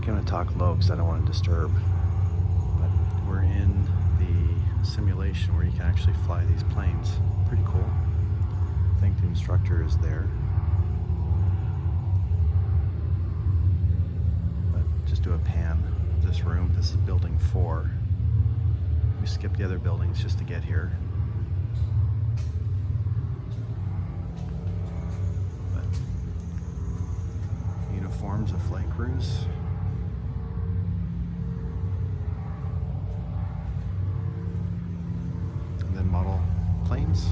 Okay, I'm gonna talk low because I don't want to disturb. But we're in the simulation where you can actually fly these planes. Pretty cool. I think the instructor is there. But just do a pan of this room. This is building 4. We skipped the other buildings just to get here. But uniforms of flight crews. And then model planes.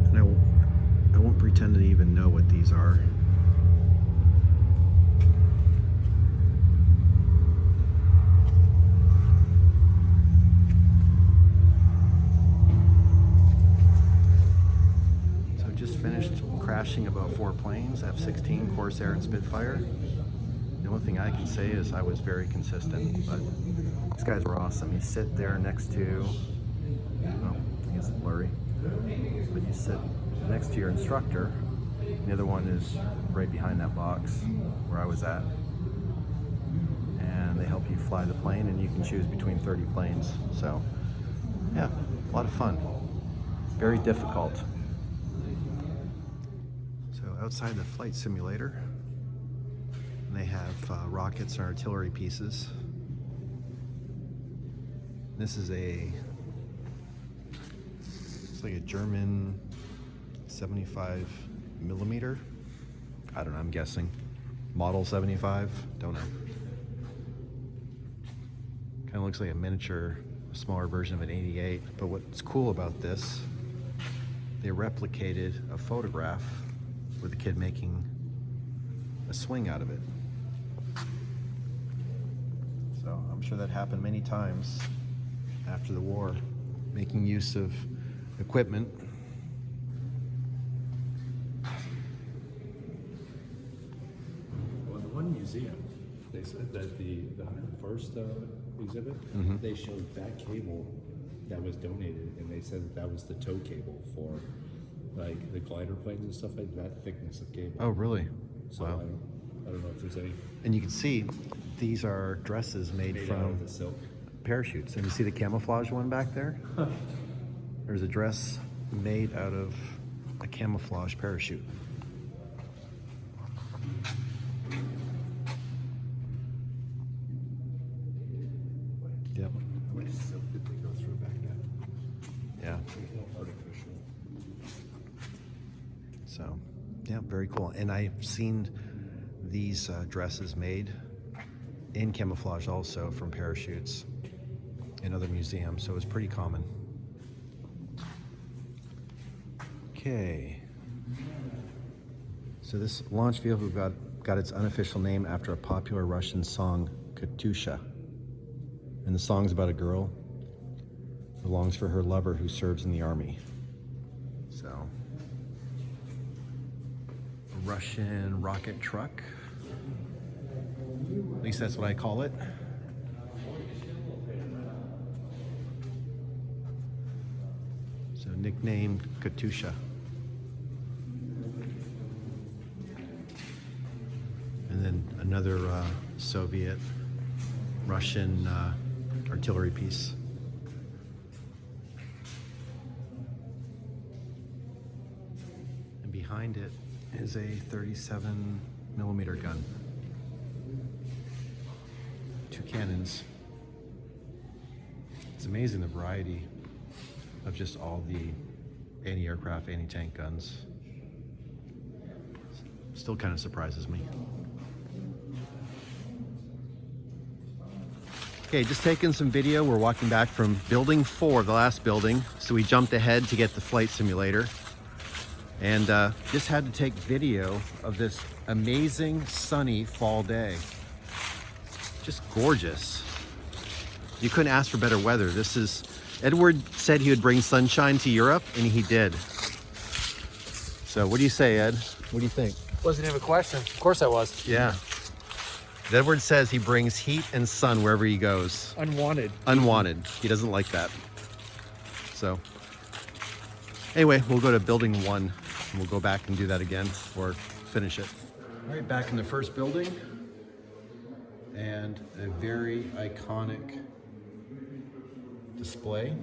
And I won't pretend to even know what these are. So just finished crashing about 4 planes, F-16, Corsair, and Spitfire. The only thing I can say is I was very consistent, but these guys were awesome. You sit there next to, oh, I guess it's blurry, but you sit next to your instructor. The other one is right behind that box where I was at. And they help you fly the plane, and you can choose between 30 planes. So, yeah, a lot of fun. Very difficult. So outside the flight simulator, they have rockets and artillery pieces. This is it's like a German 75 millimeter. I don't know, I'm guessing. Model 75, don't know. Kind of looks like a miniature, a smaller version of an 88. But what's cool about this, they replicated a photograph with a kid making a swing out of it. So I'm sure that happened many times after the war, making use of equipment. Well, in the one museum, they said that the 101st exhibit, they showed that cable that was donated, and they said that was the tow cable for like the glider planes and stuff like that, thickness of cable. Oh, really? So Wow. I don't know if there's any And you can see these are dresses made out from of the silk. parachutes. And you see the camouflage one back there? There's a dress made out of a camouflage parachute. Yep. How much silk did they go through back then? Yeah. There's no artificial. So, yeah, very cool. And I've seen these dresses made in camouflage also from parachutes in other museums, so it's pretty common. Okay. So this launch vehicle got its unofficial name after a popular Russian song, Katyusha. And the song's about a girl who longs for her lover who serves in the army. So, a Russian rocket truck. At least that's what I call it. So nicknamed Katyusha. And then another Soviet Russian artillery piece. And behind it is a 37 millimeter gun. 2 cannons. It's amazing the variety of just all the anti-aircraft, anti-tank guns. Still kind of surprises me. Okay, just taking some video. We're walking back from building 4, the last building. So we jumped ahead to get the flight simulator. And just had to take video of this amazing sunny fall day. Just gorgeous. You couldn't ask for better weather. Edward said he would bring sunshine to Europe, and he did. So what do you say, Ed? What do you think? Wasn't even a question. Of course I was. Yeah. Edward says he brings heat and sun wherever he goes. Unwanted. Unwanted. He doesn't like that. So anyway, we'll go to building 1 and we'll go back and do that again or finish it. All right, back in the first building, and a very iconic display.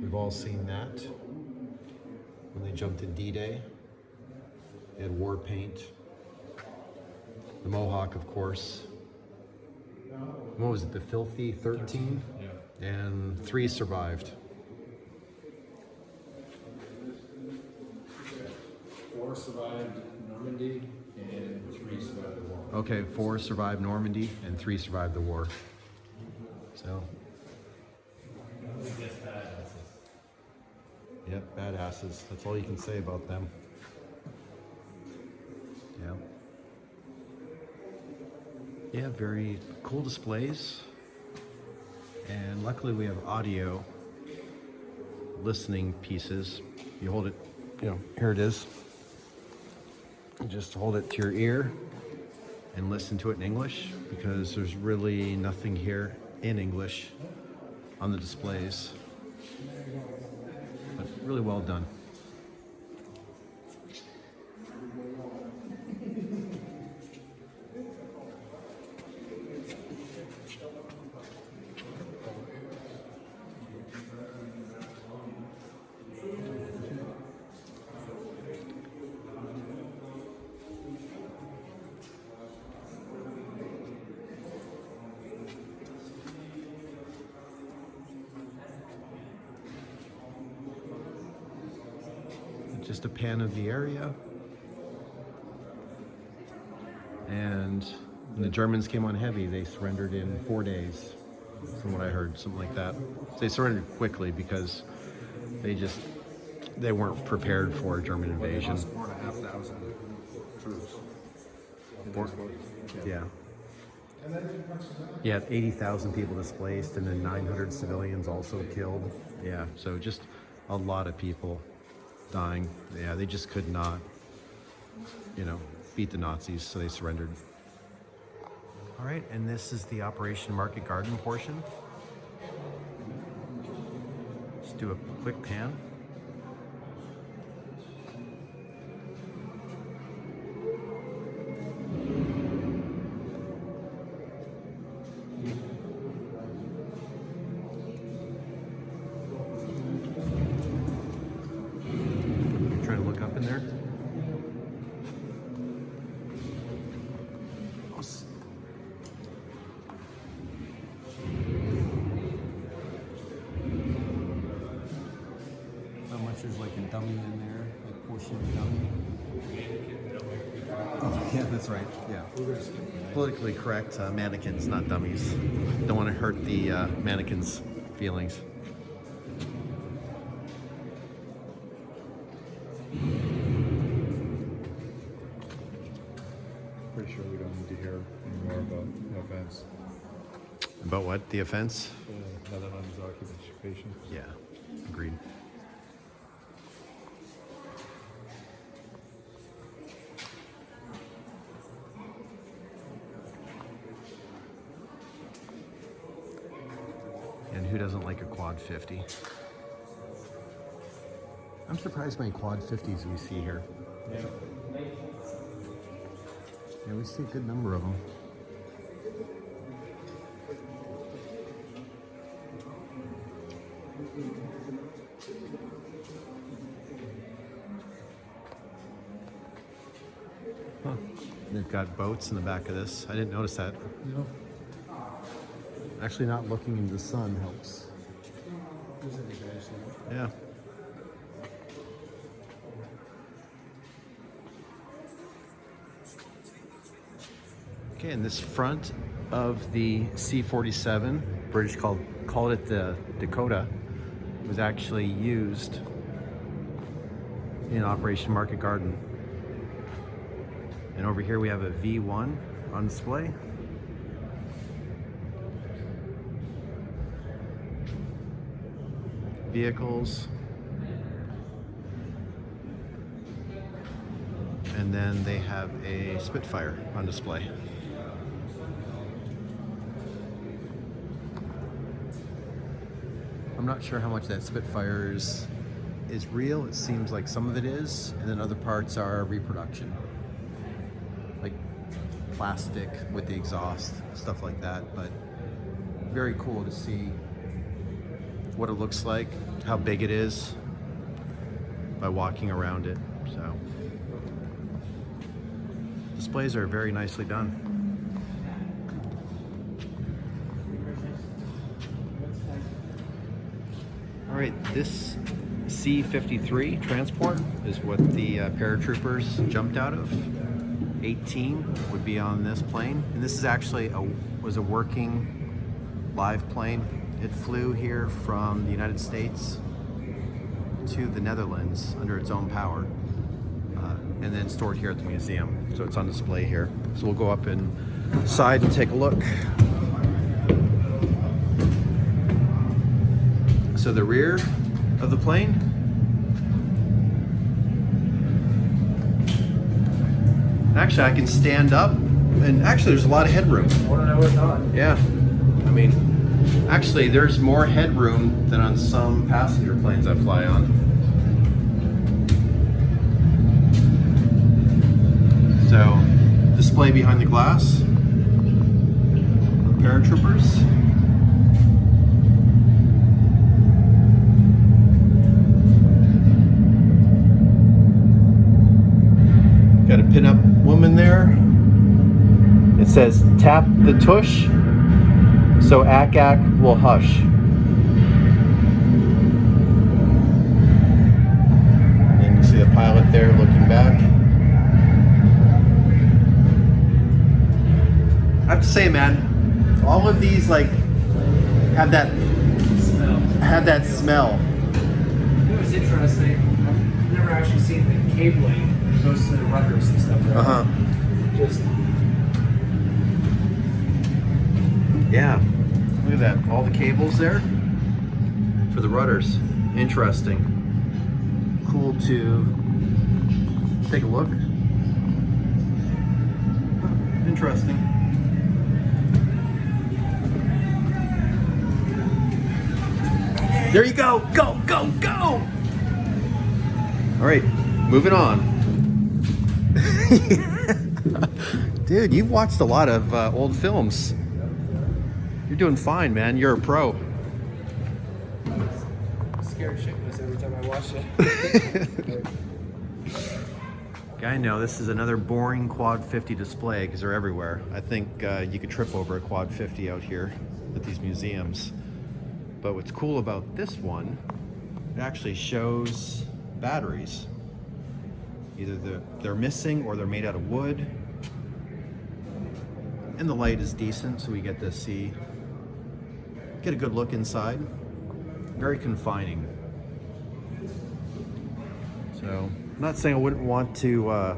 We've all seen that when they jumped in D-Day. They had war paint. The Mohawk, of course. What was it, the Filthy 13? Yeah. And 3 survived. 4 survived Normandy and 3 survived the war. Okay, 4 survived Normandy and 3 survived the war. So. Yep, badasses. That's all you can say about them. Yeah. Yeah, very cool displays. And luckily we have audio listening pieces. You hold it, here it is. You just hold it to your ear and listen to it in English, because there's really nothing here in English on the displays. But really well done. Just a pan of the area. And when the Germans came on heavy, they surrendered in 4 days, from what I heard, something like that. So they surrendered quickly because they weren't prepared for a German invasion. 4,500 troops. Yeah. You had 80,000 people displaced and then 900 civilians also killed. Yeah, so just a lot of people dying. Yeah, they just could not, beat the Nazis, so they surrendered. All right, and this is the Operation Market Garden portion. Just do a quick pan. Trying to look up in there. How much is like a dummy in there? Like portion of dummy? Oh, yeah, that's right. Yeah. Politically correct mannequins, not dummies. Don't want to hurt the mannequins' feelings. Pretty sure we don't need to hear anymore about no offense. About what? The offense? Netherlands occupation. Yeah, agreed. And who doesn't like a quad 50? I'm surprised by quad 50s we see here. Yeah. Yeah, we see a good number of them. Huh. They've got boats in the back of this. I didn't notice that. No. Actually, not looking into the sun helps. Yeah. Okay, and this front of the C-47, British called it the Dakota, was actually used in Operation Market Garden. And over here we have a V1 on display. Vehicles. And then they have a Spitfire on display. I'm not sure how much that Spitfire is real. It seems like some of it is, and then other parts are reproduction. like plastic with the exhaust, stuff like that. But very cool to see what it looks like, how big it is by walking around it. So displays are very nicely done. All right, this C-53 transport is what the paratroopers jumped out of. 18 would be on this plane, and this is actually was a working live plane. It flew here from the United States to the Netherlands under its own power, and then stored here at the museum. So it's on display here. So we'll go up inside and take a look. So the rear of the plane, actually I can stand up, and actually there's a lot of headroom. I want to know what's on. Yeah, I mean, actually there's more headroom than on some passenger planes I fly on. So, display behind the glass, paratroopers. Got a pin-up woman there. It says, tap the tush, so ack will hush. And you see the pilot there looking back. I have to say, man, all of these like have that smell. It was interesting. I've never actually seen the cabling that goes to the rudders and stuff. Right? Just Yeah, look at that. All the cables there for the rudders. Interesting. Cool to take a look. Interesting. There you go. Go, go, go. All right, moving on. Dude, you've watched a lot of old films. You're doing fine, man. You're a pro. I'm scared shitless every time I watch it. I know this is another boring Quad 50 display because they're everywhere. I think you could trip over a Quad 50 out here at these museums. But what's cool about this one, it actually shows batteries. Either they're missing or they're made out of wood. And the light is decent, so we get to see, get a good look inside. Very confining. So, I'm not saying I wouldn't want to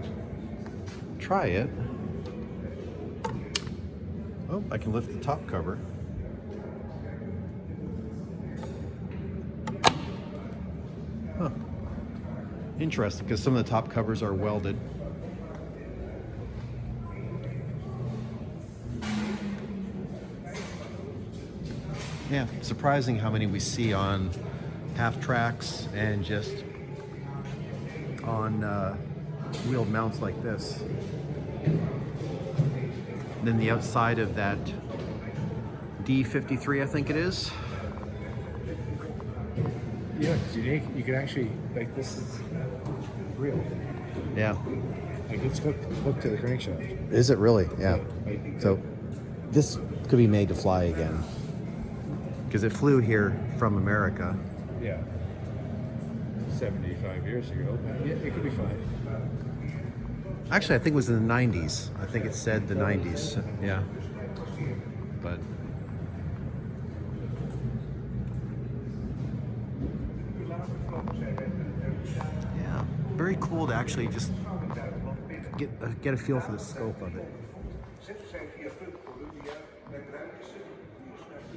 try it. Oh, I can lift the top cover. Huh. Interesting, because some of the top covers are welded. Yeah, surprising how many we see on half tracks and just on wheeled mounts like this. And then the outside of that D53, I think it is. Yeah, it's unique. You can actually, like, this is real. Yeah. Like, it's hooked to the crankshaft. Is it really? Yeah. Like, So this could be made to fly again. Because it flew here from America. yeah. 75 years ago. Yeah, it could be fine. Actually, I think it was in the 90s. I think it said the 90s. Yeah. But yeah, very cool to actually just get a feel for the scope of it.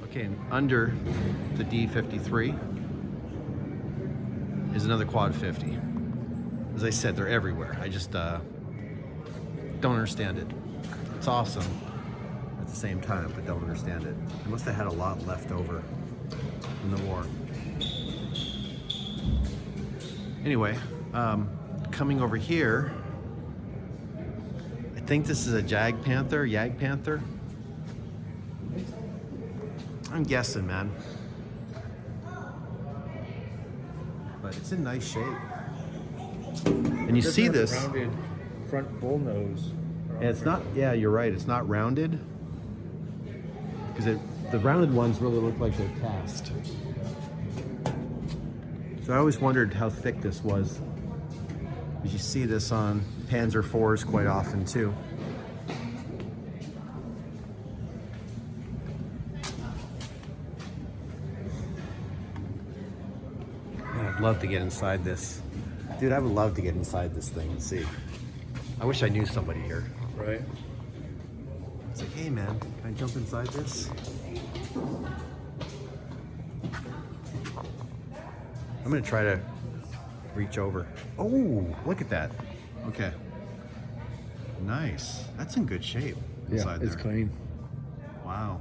Okay, and under the D53 is another Quad 50. As I said, they're everywhere. I just don't understand it. It's awesome at the same time, but don't understand it. They must have had a lot left over in the war. Anyway, coming over here, a think this is a Jag Panther. I'm guessing, man. But it's in nice shape. And you Doesn't see have the this. rounded front bull nose. And it's not, yeah, you're right. It's not rounded. Because the rounded ones really look like they're cast. So I always wondered how thick this was. Because you see this on Panzer IVs quite often too. Man, I'd love to get inside this. Dude, I would love to get inside this thing and see. I wish I knew somebody here. Right. It's like, hey man, can I jump inside this? I'm gonna try to reach over. Oh, look at that. Okay. Nice. That's in good shape inside it's there. clean. Wow.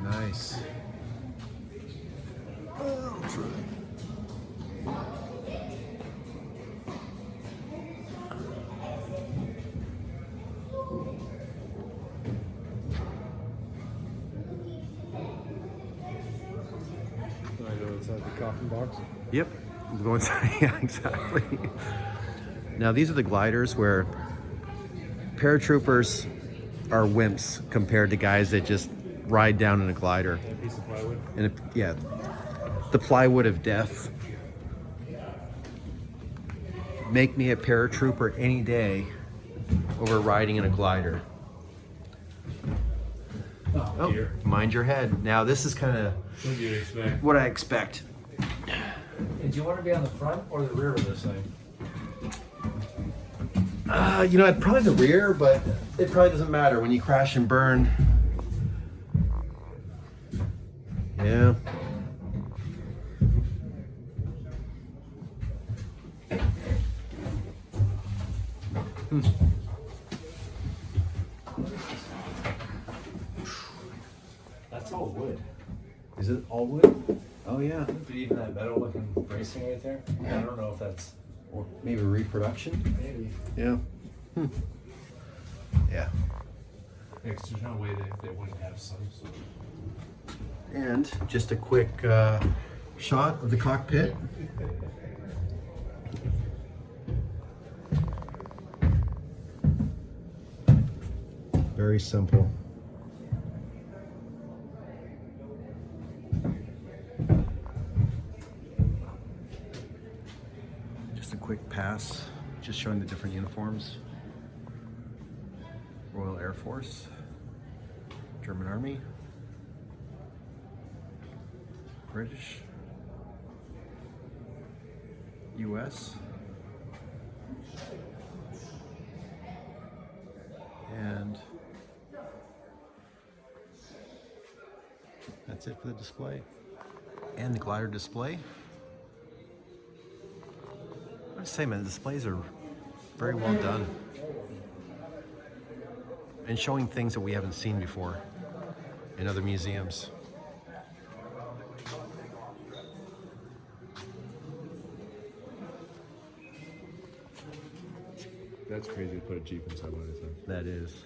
Nice. I'll try. I go inside the coffin box. Yep. Go inside. Yeah, exactly. Now these are the gliders where paratroopers are wimps compared to guys that just ride down in a glider. And a piece of plywood. And yeah, the plywood of death. Make me a paratrooper any day over riding in a glider. Oh, dear. Mind your head. Now this is kind of What do you expect? what I expect. Did you want to be on the front or the rear of this thing? You know, probably the rear, but it probably doesn't matter when you crash and burn. Yeah. That's all wood. Is it all wood? Oh yeah. But even that metal looking bracing right there, I don't know if that's Or maybe reproduction? maybe. Yeah. Yeah. Yeah, 'cause there's no way they wouldn't have some. And just a quick shot of the cockpit. Very simple. Just a quick pass, just showing the different uniforms. Royal Air Force, German Army, British, US, and that's it for the display. And the glider display. I would say, man, the displays are very well done. And showing things that we haven't seen before in other museums. That's crazy to put a Jeep inside one of these things. That is.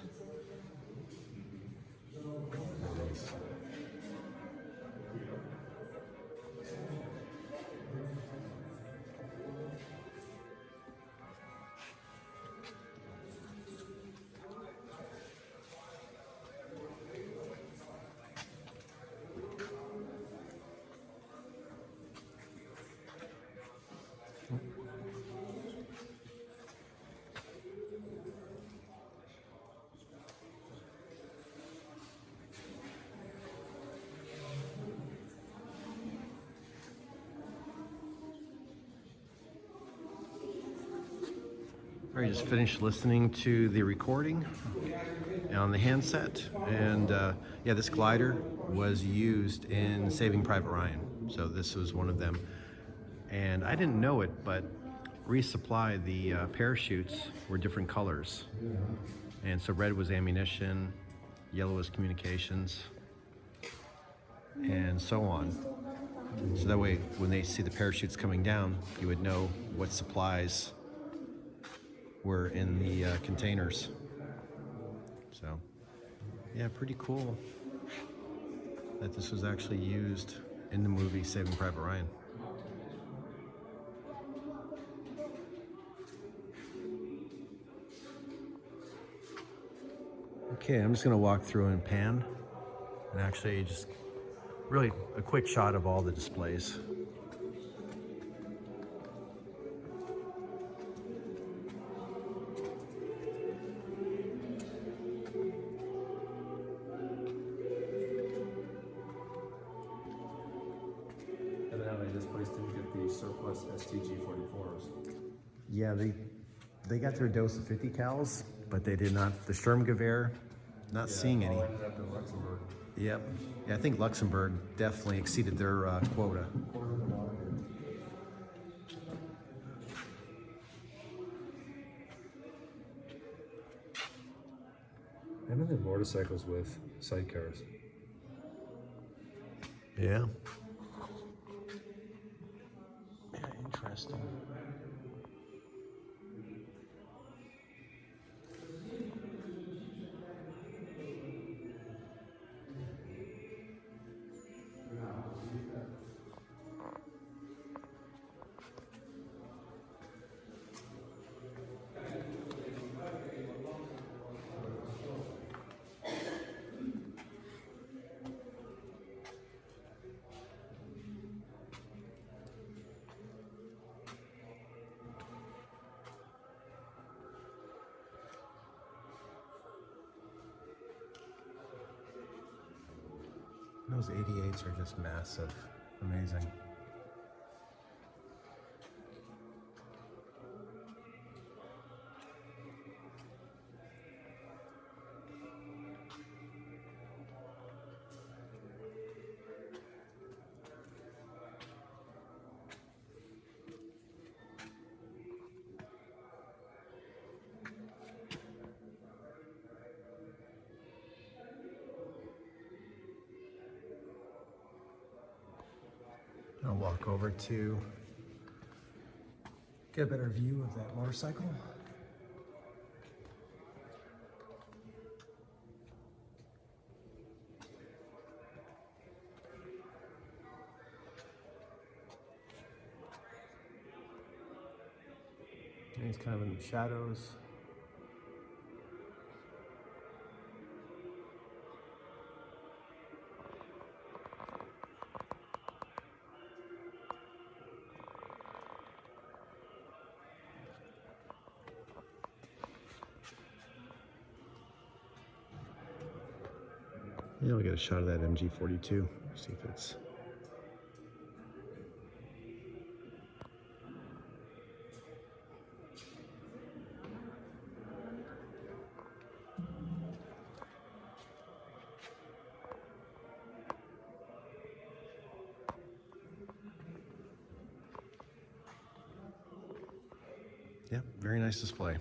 All right, just finished listening to the recording on the handset, and yeah, this glider was used in Saving Private Ryan, so this was one of them. And I didn't know it, but resupply, the parachutes were different colors, and so red was ammunition, yellow was communications, and so on. So that way, when they see the parachutes coming down, you would know what supplies were in the containers. So, yeah, pretty cool that this was actually used in the movie Saving Private Ryan. Okay, I'm just gonna walk through and pan, and actually just really a quick shot of all the displays. Evidently, this place didn't get the surplus STG 44s. Yeah, they got their dose of 50 cals, but they did not. The Sturmgewehr, not seeing any. All ended up in Luxembourg. Yep. Yeah, I think Luxembourg definitely exceeded their quota. Quarter of the water. And then the motorcycles with sidecars. Yeah. Yeah, interesting. Those 88s are just massive. Amazing. I'll walk over to get a better view of that motorcycle. And he's kind of in the shadows. Yeah, we'll get a shot of that MG42. See if it's. Yeah, very nice display.